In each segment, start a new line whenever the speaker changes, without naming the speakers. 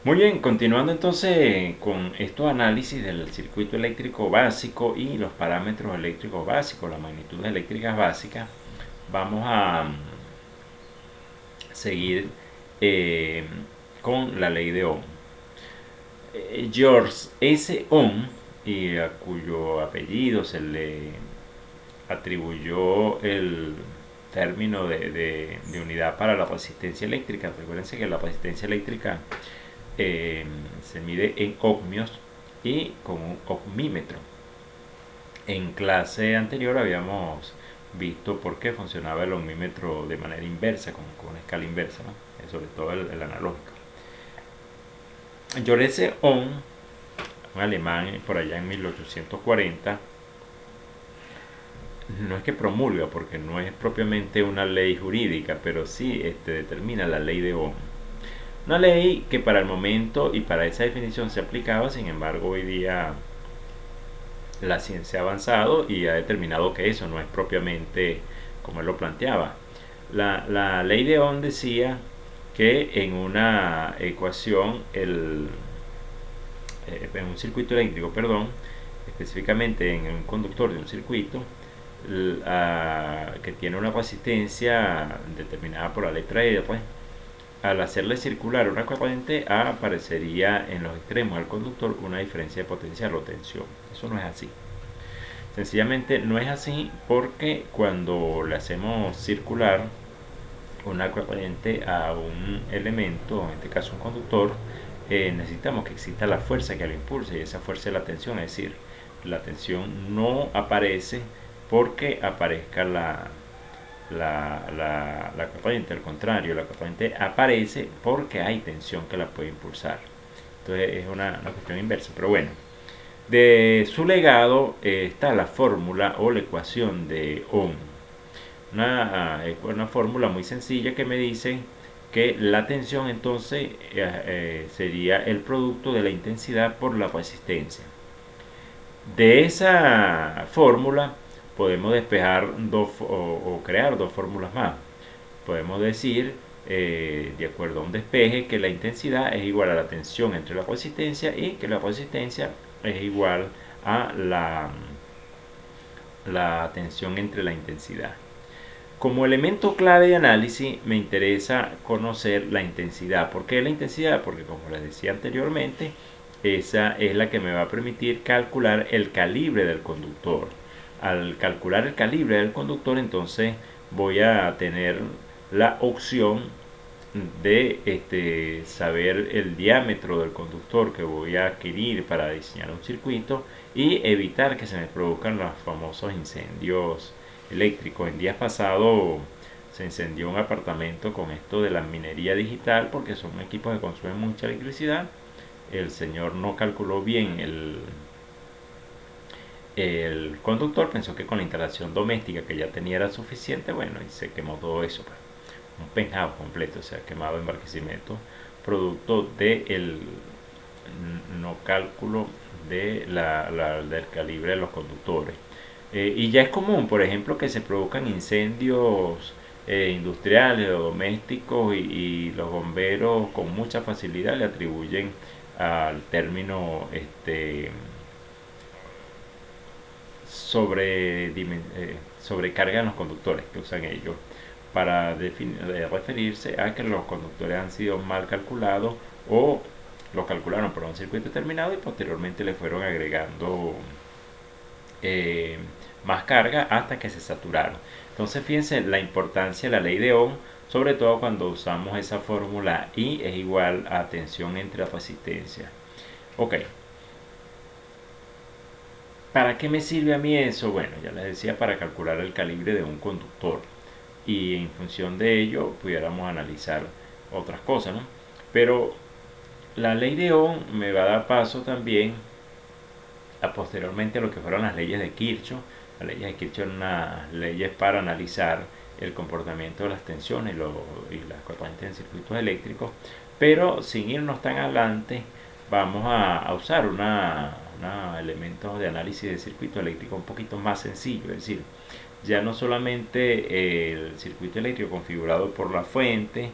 Muy bien, continuando entonces con estos análisis del circuito eléctrico básico y los parámetros eléctricos básicos, las magnitudes eléctricas básicas, vamos a seguir eh, con la ley de Ohm. George S. Ohm, y a cuyo apellido se le atribuyó el término de unidad para la resistencia eléctrica. Recuérdense que la resistencia eléctrica eh, se mide en ohmios y con un ohmímetro. En clase anterior habíamos visto por qué funcionaba el ohmímetro de manera inversa, con una escala inversa, ¿no? Sobre todo el analógico. Johannes Ohm, un alemán por allá en 1840, no es que promulga, porque no es propiamente una ley jurídica, pero sí determina la ley de Ohm. Una ley que para el momento y para esa definición se aplicaba, sin embargo hoy día la ciencia ha avanzado y ha determinado que eso no es propiamente como él lo planteaba. La ley de Ohm decía que en una ecuación, en un circuito eléctrico, perdón, específicamente en un conductor de un circuito, que tiene una resistencia determinada por la letra R, al hacerle circular una corriente A aparecería en los extremos del conductor una diferencia de potencial o tensión. Eso no es así. Sencillamente no es así porque cuando le hacemos circular una corriente a un elemento, en este caso un conductor, necesitamos que exista la fuerza que lo impulse, y esa fuerza es la tensión. Es decir, la tensión no aparece porque aparezca la corriente, al contrario, la corriente aparece porque hay tensión que la puede impulsar. Entonces es una cuestión inversa, pero bueno. De su legado está la fórmula o la ecuación de Ohm. Una fórmula muy sencilla que me dice que la tensión entonces sería el producto de la intensidad por la resistencia. De esa fórmula podemos despejar o crear dos fórmulas más. Podemos decir, de acuerdo a un despeje, que la intensidad es igual a la tensión entre la resistencia y que la resistencia es igual a la tensión entre la intensidad. Como elemento clave de análisis me interesa conocer la intensidad. ¿Por qué la intensidad? Porque como les decía anteriormente, esa es la que me va a permitir calcular el calibre del conductor. Al calcular el calibre del conductor, entonces voy a tener la opción de saber el diámetro del conductor que voy a adquirir para diseñar un circuito y evitar que se me produzcan los famosos incendios eléctricos. En días pasados se incendió un apartamento con esto de la minería digital porque son equipos que consumen mucha electricidad. El señor no calculó bien el conductor, pensó que con la instalación doméstica que ya tenía era suficiente, bueno, y se quemó todo eso, pues. Un penthouse completo, o sea, quemado en Barquisimeto, producto del no cálculo del calibre de los conductores. Y ya es común, por ejemplo, que se produzcan incendios industriales o domésticos y los bomberos con mucha facilidad le atribuyen al término sobrecarga en los conductores que usan ellos para referirse a que los conductores han sido mal calculados o los calcularon para un circuito determinado y posteriormente le fueron agregando eh, más carga hasta que se saturaron. Entonces fíjense la importancia de la ley de Ohm, sobre todo cuando usamos esa fórmula I es igual a tensión entre resistencia. Ok, ¿para qué me sirve a mí eso? Bueno, ya les decía, para calcular el calibre de un conductor y en función de ello pudiéramos analizar otras cosas, ¿no? Pero la ley de Ohm me va a dar paso también a posteriormente a lo que fueron las leyes de Kirchhoff. Las leyes de Kirchhoff eran unas leyes para analizar el comportamiento de las tensiones y las corrientes en circuitos eléctricos, pero sin irnos tan adelante vamos a usar elementos de análisis de circuito eléctrico un poquito más sencillo, es decir, ya no solamente el circuito eléctrico configurado por la fuente,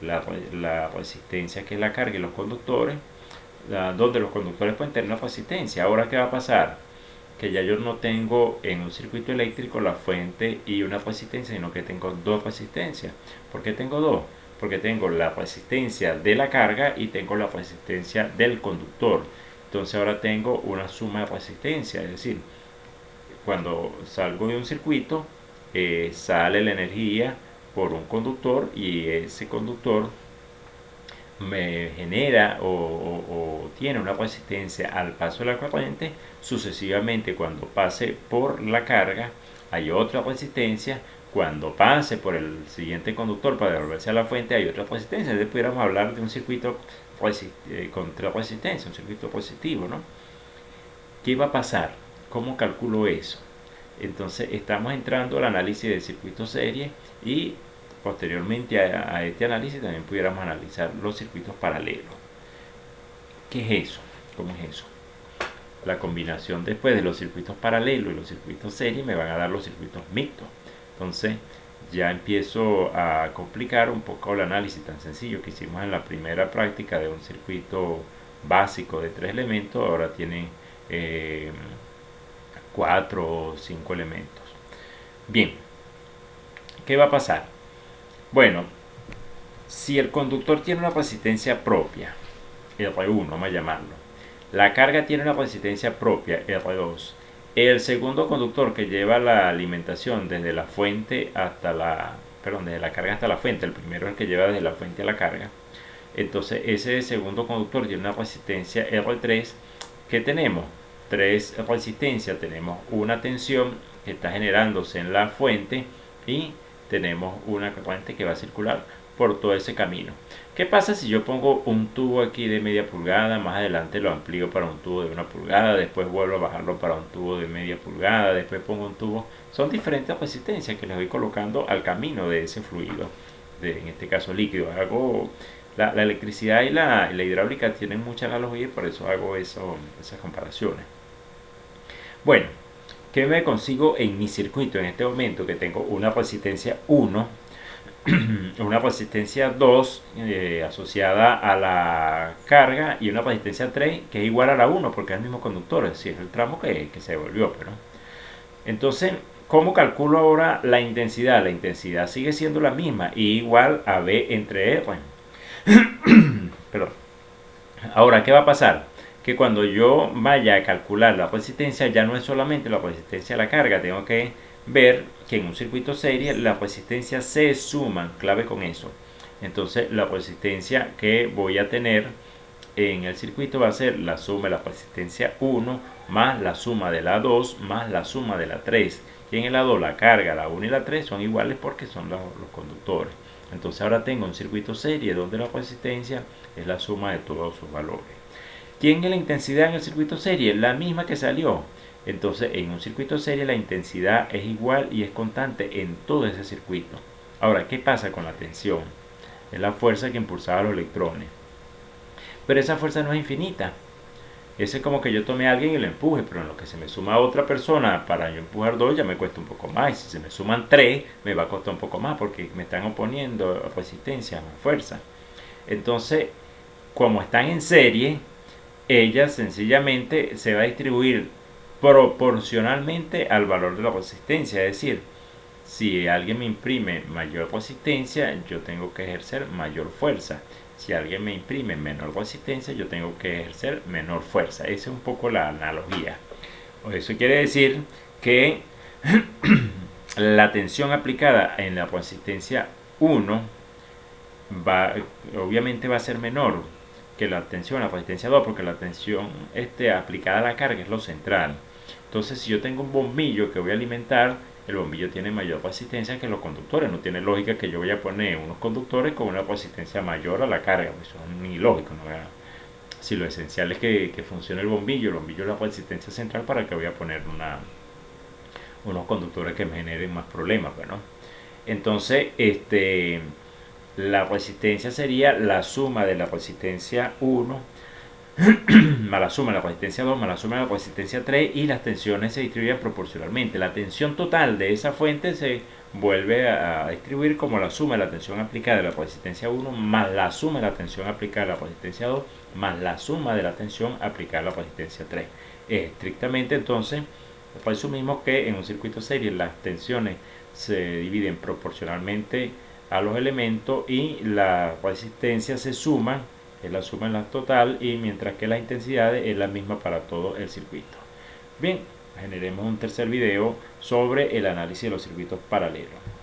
la resistencia que es la carga y los conductores, donde los conductores pueden tener una resistencia. Ahora, ¿qué va a pasar? Que ya yo no tengo en un circuito eléctrico la fuente y una resistencia, sino que tengo dos resistencias. ¿Por qué tengo dos? Porque tengo la resistencia de la carga y tengo la resistencia del conductor. Entonces ahora tengo una suma de resistencia, es decir, cuando salgo de un circuito, sale la energía por un conductor y ese conductor me genera o tiene una resistencia al paso de la corriente. Sucesivamente, cuando pase por la carga hay otra resistencia, cuando pase por el siguiente conductor para devolverse a la fuente hay otra resistencia. Entonces pudiéramos hablar de un circuito contra resistencia, un circuito positivo, ¿no? ¿Qué va a pasar? ¿Cómo calculo eso? Entonces estamos entrando al análisis de circuitos serie y posteriormente a este análisis también pudiéramos analizar los circuitos paralelos. ¿Qué es eso? ¿Cómo es eso? La combinación después de los circuitos paralelos y los circuitos serie me van a dar los circuitos mixtos. Entonces ya empiezo a complicar un poco el análisis tan sencillo que hicimos en la primera práctica de un circuito básico de 3 elementos. Ahora tiene 4 o 5 elementos. Bien, ¿qué va a pasar? Bueno, si el conductor tiene una resistencia propia, R1, vamos a llamarlo, la carga tiene una resistencia propia, R2, el segundo conductor que lleva la alimentación desde la fuente hasta desde la carga hasta la fuente, el primero es el que lleva desde la fuente a la carga, entonces ese segundo conductor tiene una resistencia R3. ¿Qué tenemos? Tres resistencias. Tenemos una tensión que está generándose en la fuente y tenemos una corriente que va a circular por todo ese camino. ¿Qué pasa si yo pongo un tubo aquí de media pulgada? Más adelante lo amplío para un tubo de 1 pulgada, después vuelvo a bajarlo para un tubo de media pulgada, después pongo un tubo. Son diferentes resistencias que les voy colocando al camino de ese fluido, en este caso líquido. La electricidad y la hidráulica tienen mucha analogía y por eso hago esas comparaciones. Bueno, ¿qué me consigo en mi circuito en este momento? Que tengo una resistencia 1, una resistencia 2 asociada a la carga y una resistencia 3 que es igual a la 1 porque es el mismo conductor, es decir, el tramo que se devolvió. Pero entonces, ¿cómo calculo ahora la intensidad? La intensidad sigue siendo la misma, I igual a B entre R. Perdón. Ahora, ¿qué va a pasar? Que cuando yo vaya a calcular la resistencia, ya no es solamente la resistencia a la carga, tengo que ver que en un circuito serie las resistencias se suman, clave con eso. Entonces la resistencia que voy a tener en el circuito va a ser la suma de la resistencia 1 más la suma de la 2 más la suma de la 3. Y en el lado la carga, la 1 y la 3 son iguales porque son los conductores. Entonces ahora tengo un circuito serie donde la resistencia es la suma de todos sus valores. ¿Quién es la intensidad en el circuito serie? La misma que salió. Entonces en un circuito serie la intensidad es igual y es constante en todo ese circuito. Ahora, ¿qué pasa con la tensión? Es la fuerza que impulsaba a los electrones. Pero esa fuerza no es infinita. Ese es como que yo tome a alguien y lo empuje, pero en lo que se me suma a otra persona para yo empujar dos ya me cuesta un poco más. Y si se me suman tres, me va a costar un poco más porque me están oponiendo resistencia, más fuerza. Entonces, como están en serie, ella sencillamente se va a distribuir proporcionalmente al valor de la resistencia. Es decir, si alguien me imprime mayor resistencia, yo tengo que ejercer mayor fuerza. Si alguien me imprime menor resistencia, yo tengo que ejercer menor fuerza. Esa es un poco la analogía. Eso quiere decir que la tensión aplicada en la resistencia 1 obviamente va a ser menor que la tensión en la resistencia 2, porque la tensión aplicada a la carga es lo central. Entonces, si yo tengo un bombillo que voy a alimentar, el bombillo tiene mayor resistencia que los conductores. No tiene lógica que yo vaya a poner unos conductores con una resistencia mayor a la carga. Eso es ilógico, ¿no? Si lo esencial es que funcione el bombillo es la resistencia central, para que voy a poner unos conductores que me generen más problemas. Bueno, entonces la resistencia sería la suma de la resistencia 1 más la suma de la resistencia 2 más la suma de la resistencia 3, y las tensiones se distribuyen proporcionalmente. La tensión total de esa fuente se vuelve a distribuir como la suma de la tensión aplicada de la resistencia 1 más la suma de la tensión aplicada a la resistencia 2 más la suma de la tensión aplicada a la resistencia 3. Estrictamente entonces, por eso mismo que en un circuito serie las tensiones se dividen proporcionalmente a los elementos y la resistencia se suman, es la suma en la total, y mientras que la intensidad es la misma para todo el circuito. Bien, generemos un tercer video sobre el análisis de los circuitos paralelos.